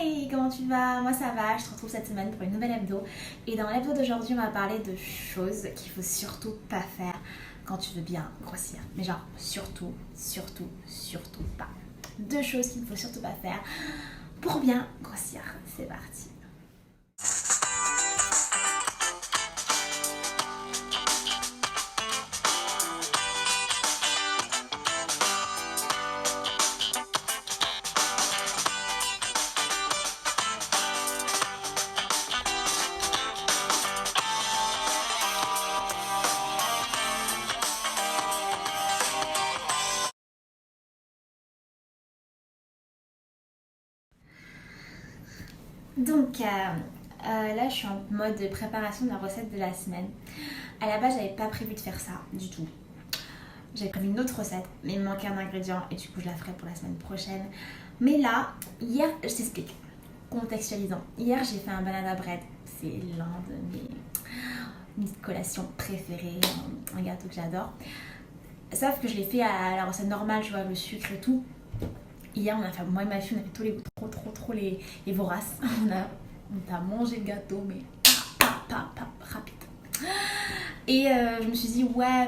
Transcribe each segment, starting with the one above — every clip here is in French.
Hey, comment tu vas? Moi ça va, je te retrouve cette semaine pour une nouvelle hebdo. Et dans l'hebdo d'aujourd'hui, on va parler de choses qu'il faut surtout pas faire quand tu veux bien grossir. Mais genre, surtout pas. Deux choses qu'il ne faut surtout pas faire pour bien grossir. C'est parti. Donc là, je suis en mode préparation de la recette de la semaine. À la base, j'avais pas prévu de faire ça du tout. J'avais prévu une autre recette, mais il me manquait un ingrédient et du coup, je la ferai pour la semaine prochaine. Mais là, hier, je t'explique. Contextualisant. Hier, j'ai fait un banana bread. C'est l'un de mes collations préférées, un gâteau que j'adore. Sauf que je l'ai fait à la recette normale, tu vois, le sucre et tout. Hier, moi et ma fille, on a fait tous les trop les voraces. On a mangé le gâteau, mais rapide. Et je me suis dit, ouais,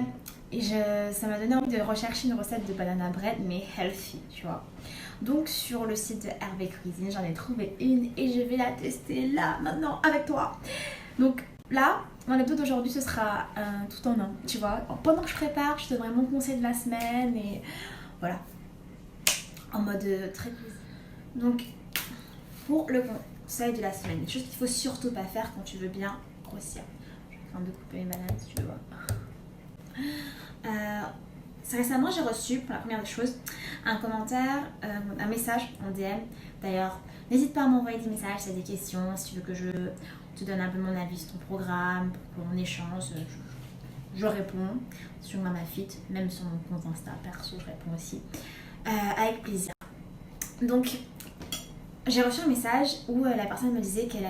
ça m'a donné envie de rechercher une recette de banana bread, mais healthy, tu vois. Donc, sur le site de Hervé Cuisine, j'en ai trouvé une et je vais la tester là, maintenant, avec toi. Donc, là, mon hebdo d'aujourd'hui, ce sera tout en un, tu vois. Pendant que je prépare, je te donnerai mon conseil de la semaine et voilà. En mode très cool. Donc, pour le conseil de la semaine, une chose qu'il faut surtout pas faire quand tu veux bien grossir. Je suis en train de couper mes bananes si tu veux voir. Récemment, j'ai reçu, pour la première des choses, un commentaire, un message en DM. D'ailleurs, n'hésite pas à m'envoyer des messages si tu as des questions, si tu veux que je te donne un peu mon avis sur ton programme, pour qu'on échange. Je réponds sur ma fit, même sur mon compte Insta perso, je réponds aussi. Avec plaisir. Donc, j'ai reçu un message où la personne me disait qu'elle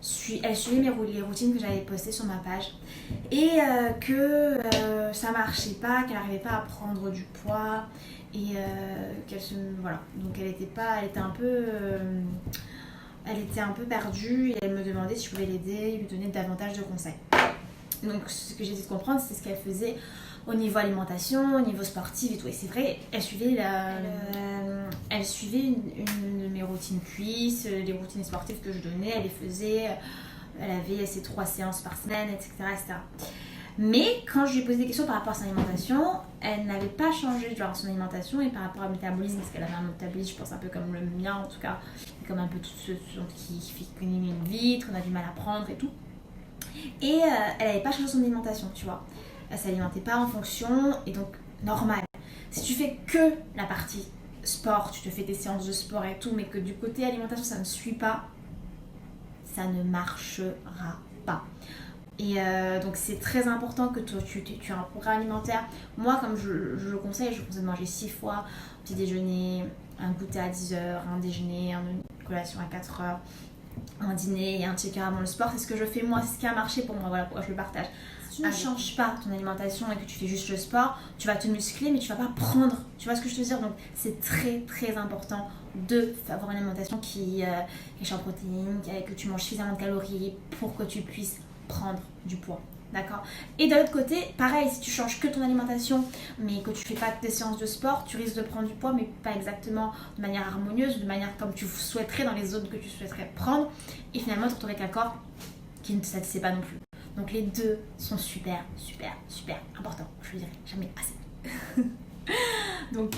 suivait les routines que j'avais postées sur ma page et que ça marchait pas, qu'elle n'arrivait pas à prendre du poids et voilà. Donc elle était un peu perdue et elle me demandait si je pouvais l'aider et lui donner davantage de conseils. Donc ce que j'ai essayé de comprendre, c'est ce qu'elle faisait au niveau alimentation, au niveau sportif et tout. Et c'est vrai, elle suivait une de mes routines cuisses, les routines sportives que je donnais, elle les faisait. Elle avait ses 3 séances par semaine, etc., etc. Mais quand je lui ai posé des questions par rapport à son alimentation, elle n'avait pas changé son alimentation et par rapport au métabolisme, parce qu'elle avait un métabolisme, je pense, un peu comme le mien en tout cas, comme un peu tout ce qui connaît une vitre, on a du mal à prendre et tout. Et elle n'avait pas changé son alimentation, tu vois. Elle s'alimentait pas en fonction, et donc normal. Si tu fais que la partie sport, tu te fais tes séances de sport et tout, mais que du côté alimentation ça ne suit pas, ça ne marchera pas. Et donc c'est très important que tu aies un programme alimentaire. Moi, comme je le conseille, je conseille de manger 6 fois, petit déjeuner, un goûter à 10h, un déjeuner, une collation à 4h, un dîner et un checker avant le sport. C'est ce que je fais moi, c'est ce qui a marché pour moi, voilà pourquoi je le partage. Si tu ne changes pas ton alimentation et que tu fais juste le sport, tu vas te muscler mais tu vas pas prendre, tu vois ce que je veux dire. Donc c'est très important de avoir une alimentation qui est riche en protéines, que tu manges suffisamment de calories pour que tu puisses prendre du poids. D'accord. Et de l'autre côté, pareil, si tu changes que ton alimentation mais que tu fais pas des séances de sport, tu risques de prendre du poids mais pas exactement de manière harmonieuse, de manière comme tu souhaiterais dans les zones que tu souhaiterais prendre et finalement tu te retrouves avec un corps qui ne te satisfait pas non plus. Donc les deux sont super importants, je le dirais jamais assez. Donc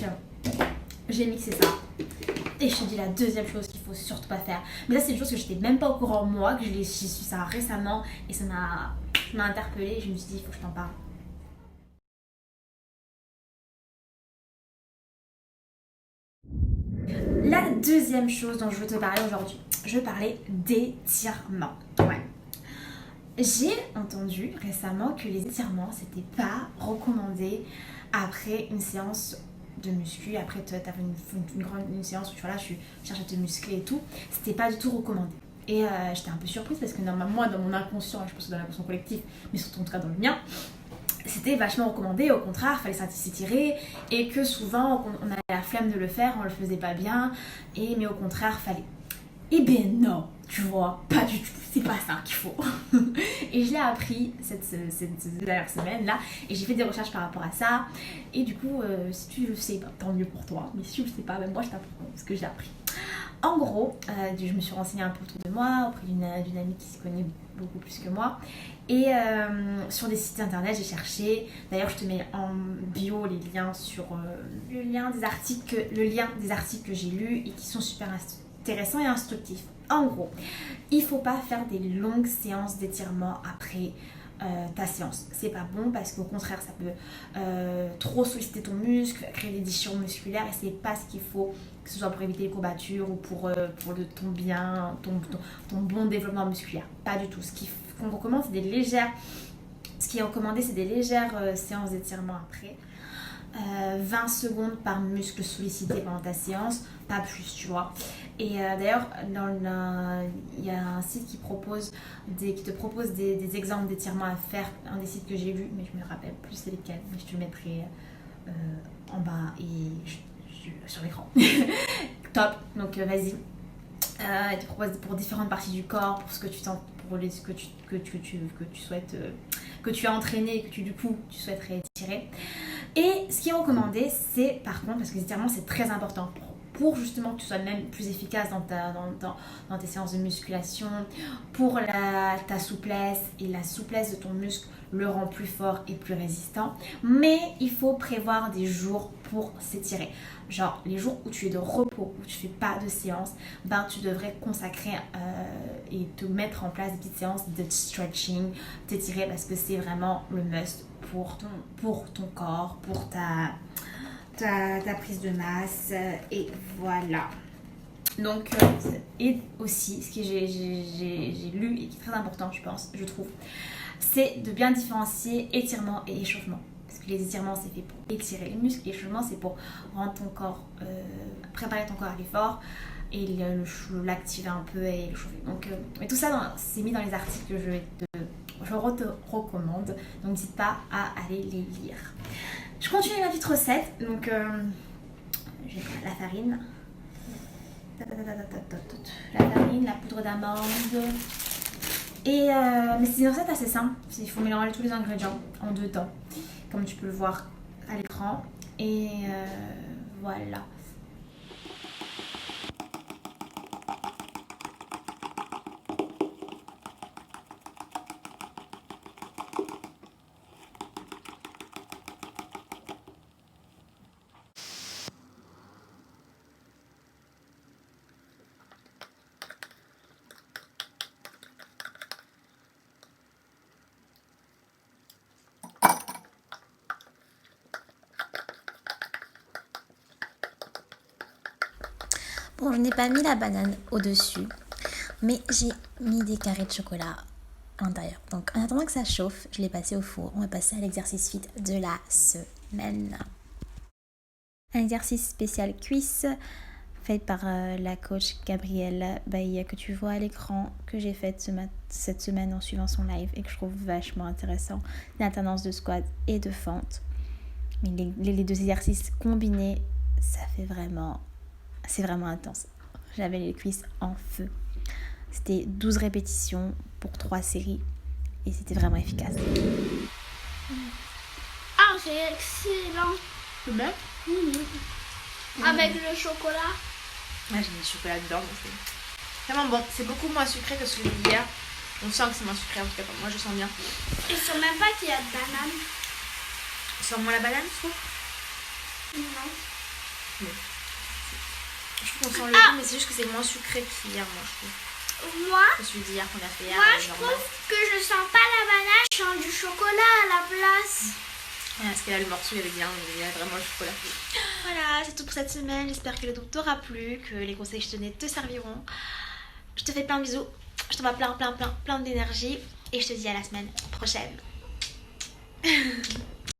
j'ai mixé ça. Et je te dis la deuxième chose qu'il faut surtout pas faire. Mais ça c'est une chose que j'étais même pas au courant moi, que j'ai su ça récemment et ça m'a interpellée et je me suis dit il faut que je t'en parle. La deuxième chose dont je veux te parler aujourd'hui, je veux parler d'étirement. Ouais. J'ai entendu récemment que les étirements c'était pas recommandé après une séance de muscu, après tu as une séance où tu vois là, tu cherches à te muscler et tout, c'était pas du tout recommandé. Et j'étais un peu surprise parce que moi, dans mon inconscient, je pense que dans l'inconscient collectif, mais surtout en tout cas dans le mien, c'était vachement recommandé, au contraire, il fallait s'étirer et que souvent on avait la flemme de le faire, on le faisait pas bien, mais au contraire, fallait. Eh ben non, tu vois, pas du tout, c'est pas ça qu'il faut. Et je l'ai appris cette dernière semaine là, et j'ai fait des recherches par rapport à ça. Et du coup, si tu le sais, bah, tant mieux pour toi. Mais si tu le sais pas, ben moi je t'apprends ce que j'ai appris. En gros, je me suis renseignée un peu autour de moi, auprès d'une amie qui se connaît beaucoup plus que moi. Et sur des sites internet, j'ai cherché. D'ailleurs, je te mets en bio les liens sur le lien des articles que j'ai lus et qui sont super intéressants et instructifs. En gros, il ne faut pas faire des longues séances d'étirement après ta séance. C'est pas bon parce qu'au contraire, ça peut trop solliciter ton muscle, créer des déchirures musculaires et c'est pas ce qu'il faut, que ce soit pour éviter les courbatures ou pour ton bon développement musculaire. Pas du tout. Qu'on recommande, c'est des légères. Ce qui est recommandé, c'est des légères séances d'étirement après. 20 secondes par muscle sollicité pendant ta séance, pas plus, tu vois. Et d'ailleurs, il y a un site qui te propose des exemples d'étirements à faire, un des sites que j'ai vu, mais je me rappelle plus c'est lesquels, mais je te le mettrai en bas et sur l'écran. Top, donc vas-y. Il te propose pour différentes parties du corps, pour ce que tu sens, pour ce que tu souhaites, que tu as entraîné et que tu souhaiterais étirer. Et ce qui est recommandé, c'est par contre, parce que les étirements c'est très important pour justement que tu sois même plus efficace dans tes séances de musculation, pour ta souplesse, et la souplesse de ton muscle le rend plus fort et plus résistant. Mais il faut prévoir des jours pour s'étirer. Genre les jours où tu es de repos, où tu fais pas de séance, ben tu devrais consacrer et te mettre en place des petites séances de stretching, t'étirer parce que c'est vraiment le must pour ton corps, pour ta prise de masse et voilà. Donc et aussi ce que j'ai lu et qui est très important je trouve, c'est de bien différencier étirement et échauffement. Parce que les étirements c'est fait pour étirer les muscles, l'échauffement c'est pour rendre ton corps, préparer ton corps à l'effort et l'activer un peu et le chauffer. Donc et tout ça c'est mis dans les articles que je te recommande, donc n'hésite pas à aller les lire. Je continue ma petite recette, donc j'ai la farine, la poudre d'amande, et mais c'est une recette assez simple, il faut mélanger tous les ingrédients en 2 temps, comme tu peux le voir à l'écran, et voilà. Bon, je n'ai pas mis la banane au-dessus, mais j'ai mis des carrés de chocolat à l'intérieur. Donc, en attendant que ça chauffe, je l'ai passé au four. On va passer à l'exercice fit de la semaine. Un exercice spécial cuisse fait par la coach Gabrielle Bahia que tu vois à l'écran, que j'ai faite cette semaine en suivant son live et que je trouve vachement intéressant. L'alternance de squat et de fente. Mais les 2 exercices combinés, c'est vraiment intense. J'avais les cuisses en feu. C'était 12 répétitions pour 3 séries et c'était vraiment efficace. Ah, c'est excellent. C'est bien. Avec le chocolat. Ouais, j'ai mis du chocolat dedans, donc c'est vraiment bon. C'est beaucoup moins sucré que celui d'hier. On sent que c'est moins sucré, en tout cas pour moi, je sens bien. Je sens même pas qu'il y a de banane. Sors-moi la banane, je trouve. Non. Oui. Je trouve qu'on sent le goût, mais c'est juste que c'est moins sucré qu'hier, moi, je trouve. Moi, que celui d'hier qu'on a fait hier. moi je trouve que je sens pas la banane, je sens du chocolat à la place. Parce que là, le morceau, il y avait vraiment le chocolat. Voilà, c'est tout pour cette semaine. J'espère que le dos t'aura plu, que les conseils que je te donnais te serviront. Je te fais plein de bisous. Je t'envoie plein d'énergie. Et je te dis à la semaine prochaine.